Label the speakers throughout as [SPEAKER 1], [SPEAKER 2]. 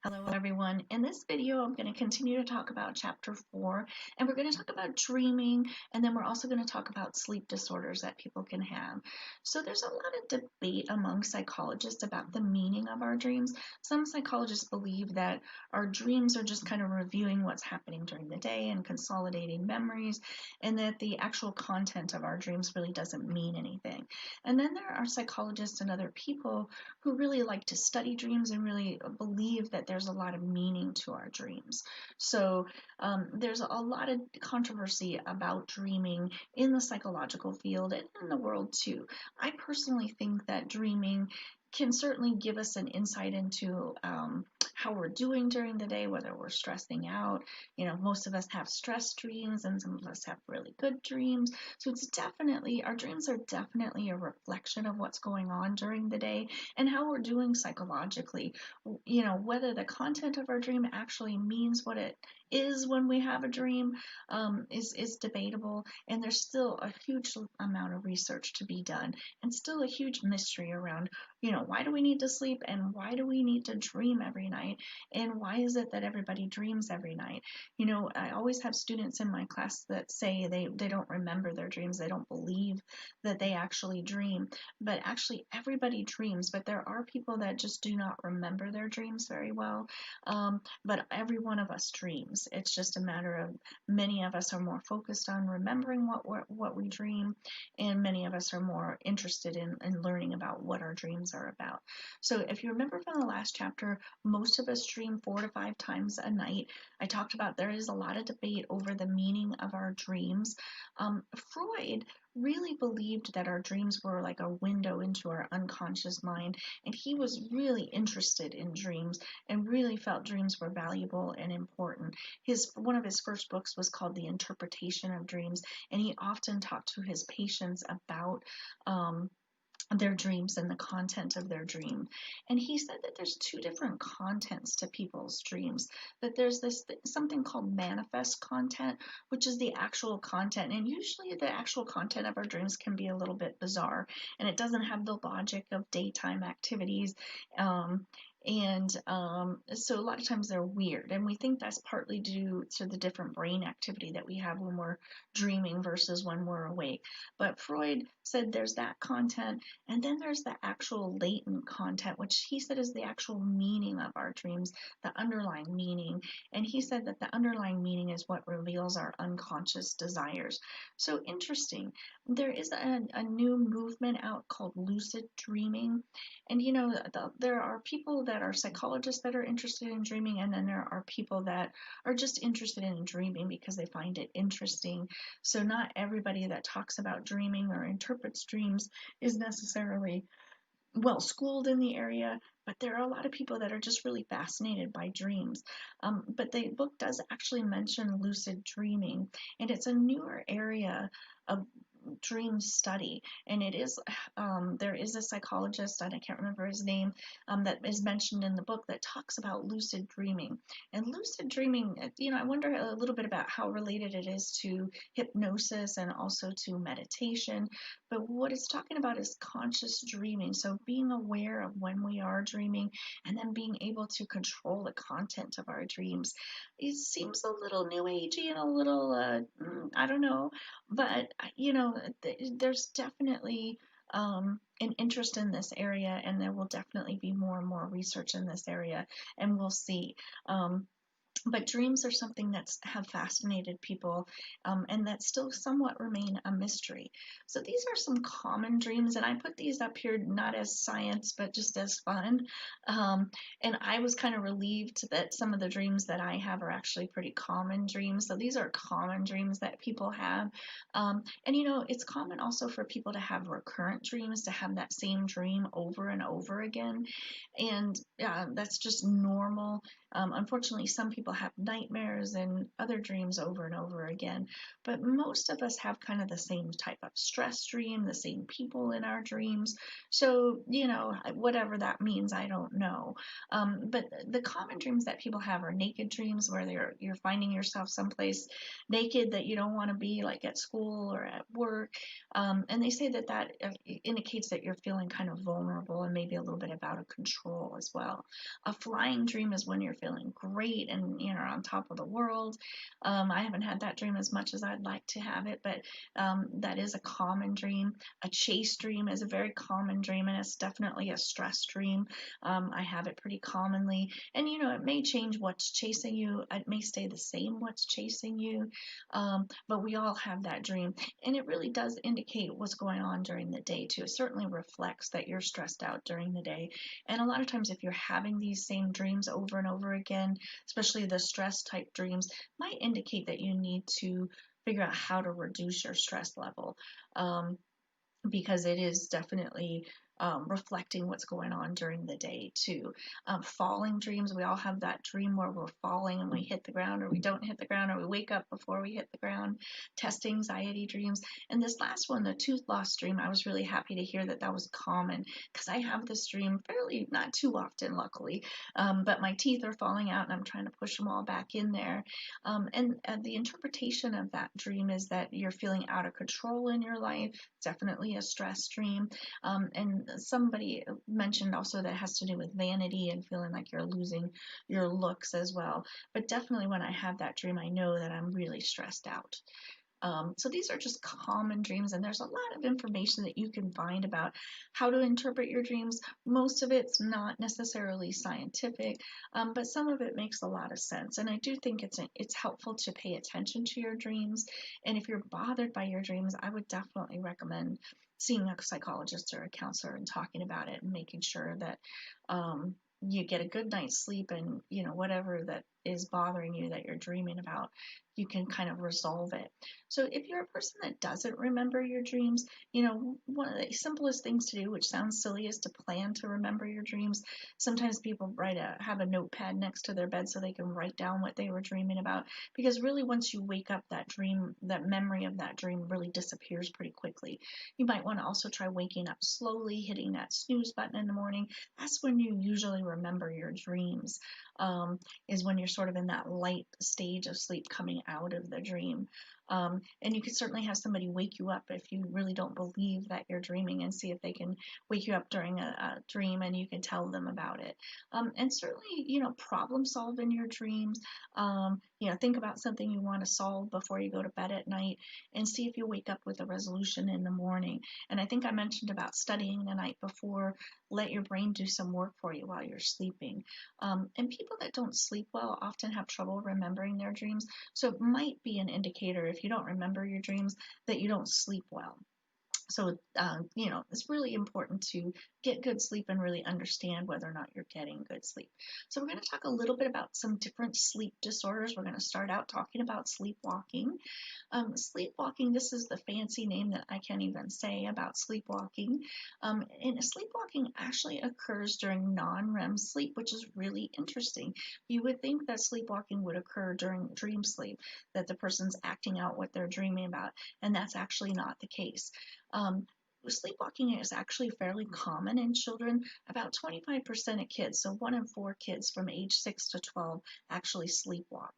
[SPEAKER 1] Hello everyone. In this video, I'm going to continue to talk about chapter 4, and we're going to talk about dreaming, and then we're also going to talk about sleep disorders that people can have. So there's a lot of debate among psychologists about the meaning of our dreams. Some psychologists believe that our dreams are just kind of reviewing what's happening during the day and consolidating memories, and that the actual content of our dreams really doesn't mean anything. And then there are psychologists and other people who really like to study dreams and really believe that there's a lot of meaning to our dreams. So there's a lot of controversy about dreaming in the psychological field and in the world too. I personally think that dreaming can certainly give us an insight into how we're doing during the day, whether we're stressing out. Most of us have stress dreams and some of us have really good dreams. So our dreams are definitely a reflection of what's going on during the day and how we're doing psychologically. Whether the content of our dream actually means what it is when we have a dream is debatable, and there's still a huge amount of research to be done and still a huge mystery around why do we need to sleep and why do we need to dream every night, and why is it that everybody dreams every night. I always have students in my class that say they don't remember their dreams. They don't believe that they actually dream, but actually everybody dreams, but there are people that just do not remember their dreams very well. But every one of us dreams. It's just a matter of many of us are more focused on remembering what we dream, and many of us are more interested in learning about what our dreams are about. So if you remember from the last chapter, most of us dream 4 to 5 times a night. I talked about there is a lot of debate over the meaning of our dreams. Freud really believed that our dreams were like a window into our unconscious mind, and he was really interested in dreams and really felt dreams were valuable and important. One of his first books was called The Interpretation of Dreams, and he often talked to his patients about their dreams and the content of their dream. And he said that there's 2 different contents to people's dreams, that there's something called manifest content, which is the actual content, and usually the actual content of our dreams can be a little bit bizarre, and it doesn't have the logic of daytime activities. So a lot of times they're weird, and we think that's partly due to the different brain activity that we have when we're dreaming versus when we're awake. But Freud said there's that content, and then there's the actual latent content, which he said is the actual meaning of our dreams, the underlying meaning. And he said that the underlying meaning is what reveals our unconscious desires. So interesting. There is a new movement out called lucid dreaming. And there are people that are psychologists that are interested in dreaming, and then there are people that are just interested in dreaming because they find it interesting. So not everybody that talks about dreaming or interprets dreams is necessarily well schooled in the area, but there are a lot of people that are just really fascinated by dreams. But the book does actually mention lucid dreaming, and it's a newer area of dream study, and it is there is a psychologist, and I can't remember his name, that is mentioned in the book that talks about lucid dreaming. And lucid dreaming, I wonder a little bit about how related it is to hypnosis and also to meditation. But what it's talking about is conscious dreaming, so being aware of when we are dreaming and then being able to control the content of our dreams. It seems a little new agey and a little I don't know, but there's definitely an interest in this area, and there will definitely be more and more research in this area, and we'll see. But dreams are something that have fascinated people, and that still somewhat remain a mystery. So these are some common dreams, and I put these up here not as science, but just as fun. And I was kind of relieved that some of the dreams that I have are actually pretty common dreams. So these are common dreams that people have. And it's common also for people to have recurrent dreams, to have that same dream over and over again. And that's just normal. Unfortunately, some people people have nightmares and other dreams over and over again, but most of us have kind of the same type of stress dream, the same people in our dreams. So, whatever that means, I don't know. But the common dreams that people have are naked dreams, where you're finding yourself someplace naked that you don't want to be, like at school or at work. And they say that indicates that you're feeling kind of vulnerable and maybe a little bit out of control as well. A flying dream is when you're feeling great and you're on top of the world. I haven't had that dream as much as I'd like to have it, but that is a common dream. A chase dream is a very common dream, and it's definitely a stress dream. I have it pretty commonly, and it may change what's chasing you. It may stay the same what's chasing you, but we all have that dream, and it really does indicate what's going on during the day too. It certainly reflects that you're stressed out during the day, and a lot of times if you're having these same dreams over and over again, especially the stress type dreams, might indicate that you need to figure out how to reduce your stress level, because it is definitely reflecting what's going on during the day too. Falling dreams, we all have that dream where we're falling and we hit the ground, or we don't hit the ground, or we wake up before we hit the ground. Test anxiety dreams. And this last one, the tooth loss dream, I was really happy to hear that was common, because I have this dream fairly, not too often luckily, but my teeth are falling out and I'm trying to push them all back in there. And the interpretation of that dream is that you're feeling out of control in your life. It's definitely a stress dream. And somebody mentioned also that it has to do with vanity and feeling like you're losing your looks as well. But definitely when I have that dream, I know that I'm really stressed out. So these are just common dreams, and there's a lot of information that you can find about how to interpret your dreams. Most of it's not necessarily scientific, but some of it makes a lot of sense. And I do think it's helpful to pay attention to your dreams. And if you're bothered by your dreams, I would definitely recommend seeing a psychologist or a counselor and talking about it and making sure that you get a good night's sleep, and whatever that is bothering you that you're dreaming about, you can kind of resolve it. So if you're a person that doesn't remember your dreams, one of the simplest things to do, which sounds silly, is to plan to remember your dreams. Sometimes people have a notepad next to their bed so they can write down what they were dreaming about, because really once you wake up, that dream, that memory of that dream really disappears pretty quickly. You might want to also try waking up slowly, hitting that snooze button in the morning. That's when you usually remember your dreams, is when you're sort of in that light stage of sleep coming out of the dream. And you can certainly have somebody wake you up if you really don't believe that you're dreaming, and see if they can wake you up during a dream and you can tell them about it. And certainly, problem solve in your dreams. Think about something you want to solve before you go to bed at night, and see if you wake up with a resolution in the morning. And I think I mentioned about studying the night before. Let your brain do some work for you while you're sleeping. And people that don't sleep well often have trouble remembering their dreams. So it might be an indicator, if you don't remember your dreams, that you don't sleep well. So, it's really important to get good sleep and really understand whether or not you're getting good sleep. So we're going to talk a little bit about some different sleep disorders. We're going to start out talking about sleepwalking. Sleepwalking, this is the fancy name that I can't even say about sleepwalking. And sleepwalking actually occurs during non-REM sleep, which is really interesting. You would think that sleepwalking would occur during dream sleep, that the person's acting out what they're dreaming about, and that's actually not the case. Sleepwalking is actually fairly common in children. About 25% of kids, so 1 in 4 kids from age 6 to 12, actually sleepwalk.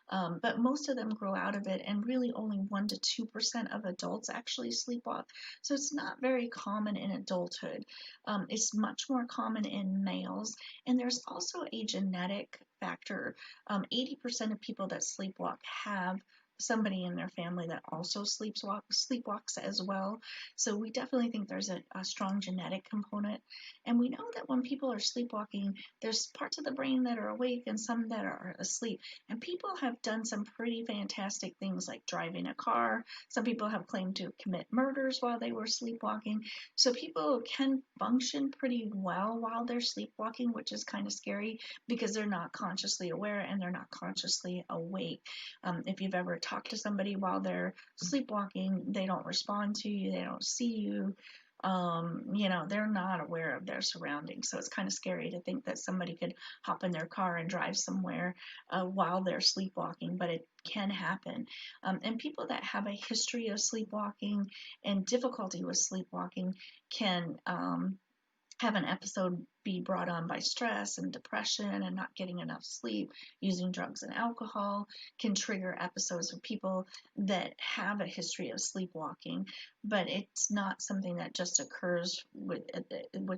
[SPEAKER 1] But most of them grow out of it, and really only 1 to 2% of adults actually sleepwalk. So it's not very common in adulthood. It's much more common in males, and there's also a genetic factor. 80% of people that sleepwalk have somebody in their family that also sleepwalks as well. So we definitely think there's a strong genetic component. And we know that when people are sleepwalking, there's parts of the brain that are awake and some that are asleep. And people have done some pretty fantastic things, like driving a car. Some people have claimed to commit murders while they were sleepwalking. So people can function pretty well while they're sleepwalking, which is kind of scary because they're not consciously aware and they're not consciously awake. If you've ever talked to somebody while they're sleepwalking, they don't respond to you, they don't see you, they're not aware of their surroundings. So it's kind of scary to think that somebody could hop in their car and drive somewhere while they're sleepwalking, but it can happen. And people that have a history of sleepwalking and difficulty with sleepwalking can have an episode be brought on by stress and depression and not getting enough sleep. Using drugs and alcohol can trigger episodes of people that have a history of sleepwalking, but it's not something that just occurs with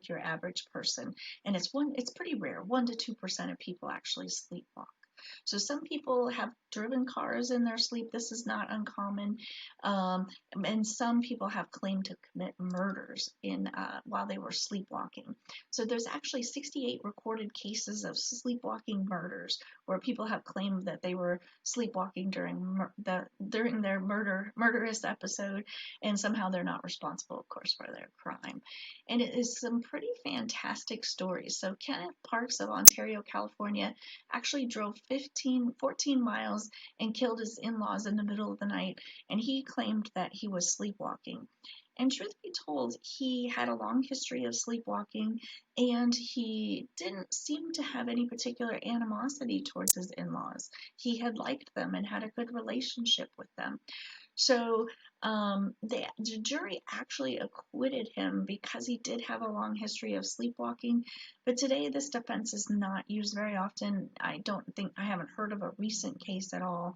[SPEAKER 1] your average person. And it's pretty rare. 1 to 2% of people actually sleepwalk. So some people have driven cars in their sleep. This is not uncommon. Um, and some people have claimed to commit murders while they were sleepwalking. So there's actually 68 recorded cases of sleepwalking murders where people have claimed that they were sleepwalking during their murderous episode, and somehow they're not responsible, of course, for their crime. And it is some pretty fantastic stories. So Kenneth Parks of Ontario, California, actually drove 14 miles and killed his in-laws in the middle of the night, and he claimed that he was sleepwalking. And truth be told, he had a long history of sleepwalking, and he didn't seem to have any particular animosity towards his in-laws. He had liked them and had a good relationship with them. So the jury actually acquitted him because he did have a long history of sleepwalking. But today, this defense is not used very often. I haven't heard of a recent case at all,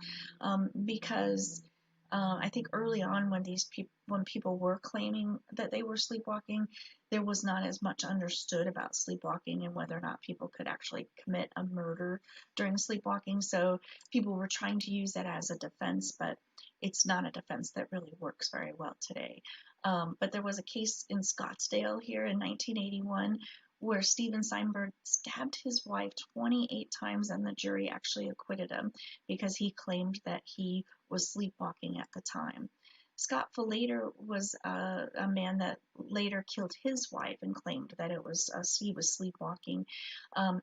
[SPEAKER 1] because I think early on when people were claiming that they were sleepwalking, there was not as much understood about sleepwalking and whether or not people could actually commit a murder during sleepwalking. So people were trying to use that as a defense, but it's not a defense that really works very well today. But there was a case in Scottsdale here in 1981 where Steven Steinberg stabbed his wife 28 times, and the jury actually acquitted him because he claimed that he was sleepwalking at the time. Scott Falater was a man that later killed his wife and claimed that he was sleepwalking.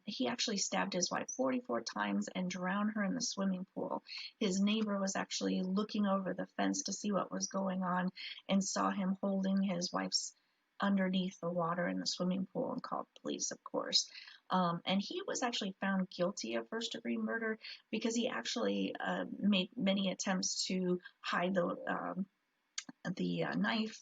[SPEAKER 1] He actually stabbed his wife 44 times and drowned her in the swimming pool. His neighbor was actually looking over the fence to see what was going on and saw him holding his wife's underneath the water in the swimming pool and called police, of course. And he was actually found guilty of first-degree murder because he actually made many attempts to hide the knife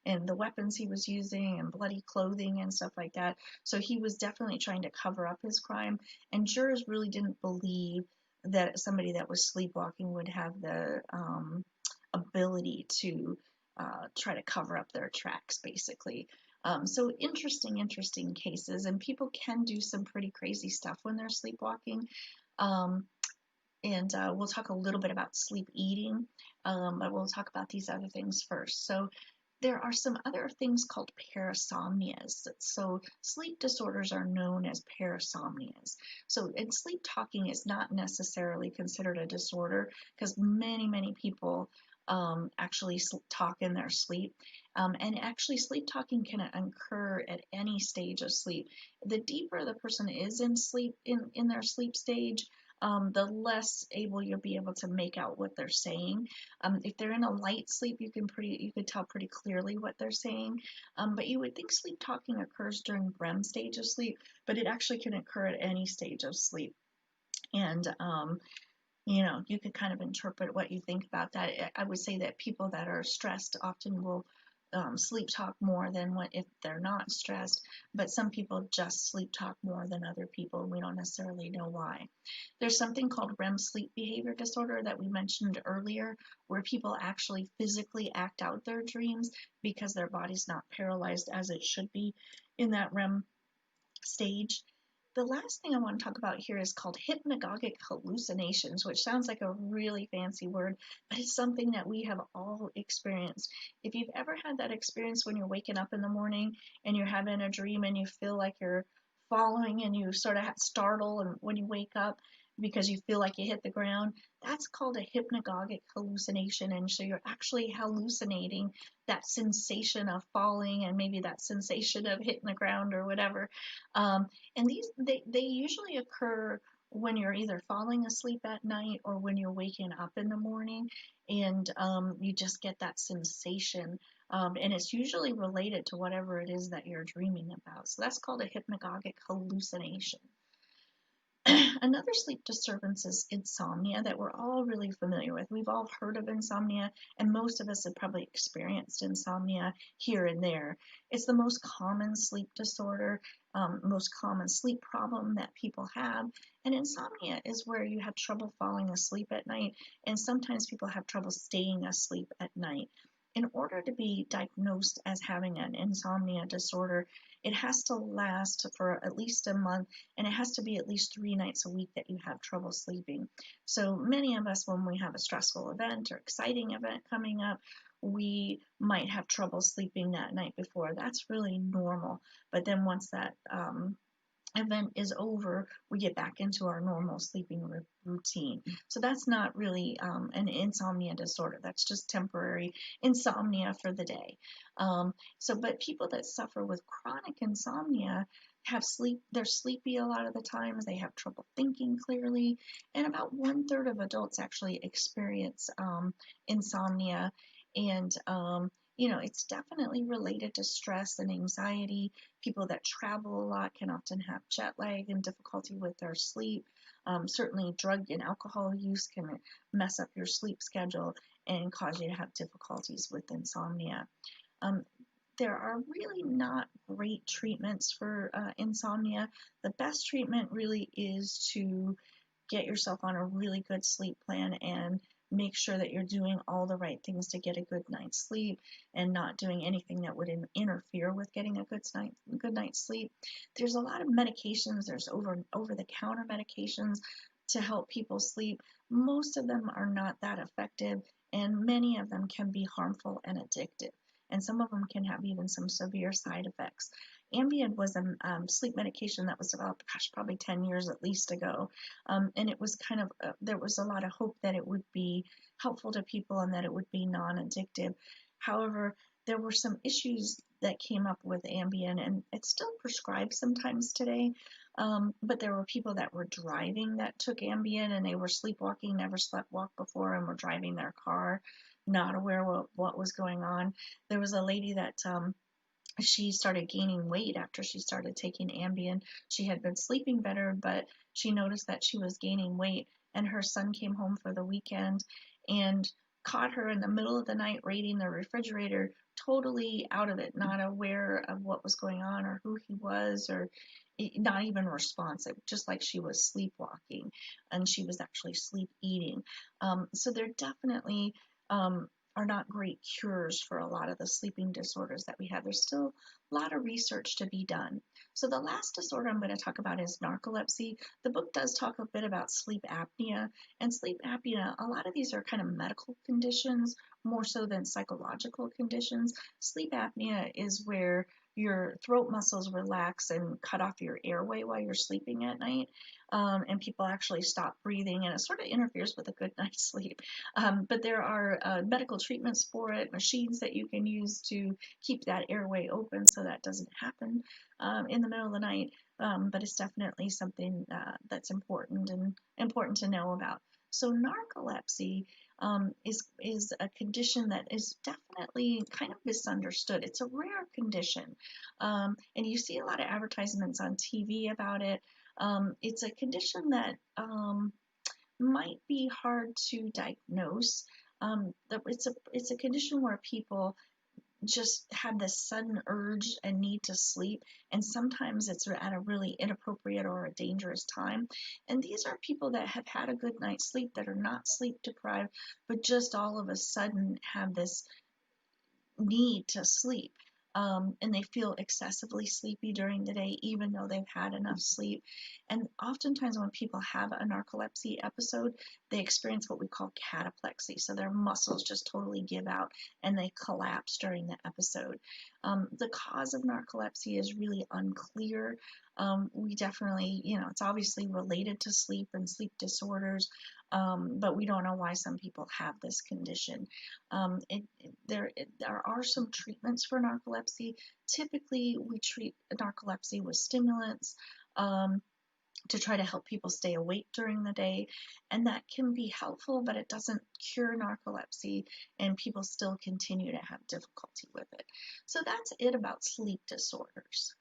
[SPEAKER 1] and the weapons he was using and bloody clothing and stuff like that. So he was definitely trying to cover up his crime, and jurors really didn't believe that somebody that was sleepwalking would have the ability to try to cover up their tracks, basically. So interesting cases, and people can do some pretty crazy stuff when they're sleepwalking. Um, and we'll talk a little bit about sleep eating, but we'll talk about these other things first. So there are some other things called parasomnias. So sleep disorders are known as parasomnias. So and sleep talking is not necessarily considered a disorder because many people actually talk in their sleep. And actually sleep talking can occur at any stage of sleep. The deeper the person is in sleep, in their sleep stage, the less able you'll be able to make out what they're saying. If they're in a light sleep, you can tell pretty clearly what they're saying. But you would think sleep talking occurs during REM stage of sleep, but it actually can occur at any stage of sleep. And you could kind of interpret what you think about that. I would say that people that are stressed often will sleep talk more than if they're not stressed, but some people just sleep talk more than other people, and we don't necessarily know why. There's something called REM sleep behavior disorder that we mentioned earlier, where people actually physically act out their dreams because their body's not paralyzed as it should be in that REM stage. The last thing I want to talk about here is called hypnagogic hallucinations, which sounds like a really fancy word, but it's something that we have all experienced. If you've ever had that experience when you're waking up in the morning and you're having a dream and you feel like you're falling and you sort of startle and when you wake up because you feel like you hit the ground, that's called a hypnagogic hallucination. And so you're actually hallucinating that sensation of falling and maybe that sensation of hitting the ground or whatever. And they usually occur when you're either falling asleep at night or when you're waking up in the morning, and you just get that sensation and it's usually related to whatever it is that you're dreaming about. So that's called a hypnagogic hallucination. Another sleep disturbance is insomnia that we're all really familiar with. We've all heard of insomnia, and most of us have probably experienced insomnia here and there. It's the most common sleep disorder, most common sleep problem that people have. And insomnia is where you have trouble falling asleep at night, and sometimes people have trouble staying asleep at night. In order to be diagnosed as having an insomnia disorder, it has to last for at least a month, and it has to be at least 3 nights a week that you have trouble sleeping. So many of us, when we have a stressful event or exciting event coming up, we might have trouble sleeping that night before. That's really normal. But then once that event is over, we get back into our normal sleeping routine. So that's not really an insomnia disorder. That's just temporary insomnia for the day. But people that suffer with chronic insomnia they're sleepy a lot of the times, they have trouble thinking clearly, and about 1/3 of adults actually experience insomnia. And it's definitely related to stress and anxiety. People that travel a lot can often have jet lag and difficulty with their sleep. Certainly, drug and alcohol use can mess up your sleep schedule and cause you to have difficulties with insomnia. Um, there are really not great treatments for insomnia. The best treatment really is to get yourself on a really good sleep plan and make sure that you're doing all the right things to get a good night's sleep and not doing anything that would interfere with getting a good night's sleep. There's a lot of medications. There's over-the-counter medications to help people sleep. Most of them are not that effective, and many of them can be harmful and addictive. And some of them can have even some severe side effects. Ambien was a sleep medication that was developed, probably 10 years at least ago. And it was there was a lot of hope that it would be helpful to people and that it would be non-addictive. However, there were some issues that came up with Ambien, and it's still prescribed sometimes today. But there were people that were driving that took Ambien, and they were sleepwalking, never slept walk before, and were driving their car, not aware what was going on. There was a lady that she started gaining weight after she started taking Ambien. She had been sleeping better, but she noticed that she was gaining weight, and her son came home for the weekend and caught her in the middle of the night raiding the refrigerator, totally out of it, not aware of what was going on or who he was, or not even responsive, just like she was sleepwalking, and she was actually sleep eating. So there definitely are not great cures for a lot of the sleeping disorders that we have. There's still a lot of research to be done. So the last disorder I'm going to talk about is narcolepsy. The book does talk a bit about sleep apnea. And sleep apnea, a lot of these are kind of medical conditions more so than psychological conditions. Sleep apnea is where your throat muscles relax and cut off your airway while you're sleeping at night. And people actually stop breathing, and it sort of interferes with a good night's sleep. But there are medical treatments for it, machines that you can use to keep that airway open so that doesn't happen in the middle of the night. But it's definitely something that's important to know about. So narcolepsy is a condition that is definitely kind of misunderstood. It's a rare condition, and you see a lot of advertisements on TV about it. It's a condition that might be hard to diagnose. It's a condition where people just have this sudden urge and need to sleep, and sometimes it's at a really inappropriate or a dangerous time. And these are people that have had a good night's sleep, that are not sleep deprived, but just all of a sudden have this need to sleep. And they feel excessively sleepy during the day, even though they've had enough sleep. And oftentimes when people have a narcolepsy episode, they experience what we call cataplexy. So their muscles just totally give out and they collapse during the episode. The cause of narcolepsy is really unclear. We definitely, it's obviously related to sleep and sleep disorders, but we don't know why some people have this condition. There are some treatments for narcolepsy. Typically, we treat narcolepsy with stimulants. to try to help people stay awake during the day, and that can be helpful, but it doesn't cure narcolepsy, and people still continue to have difficulty with it. So that's it about sleep disorders.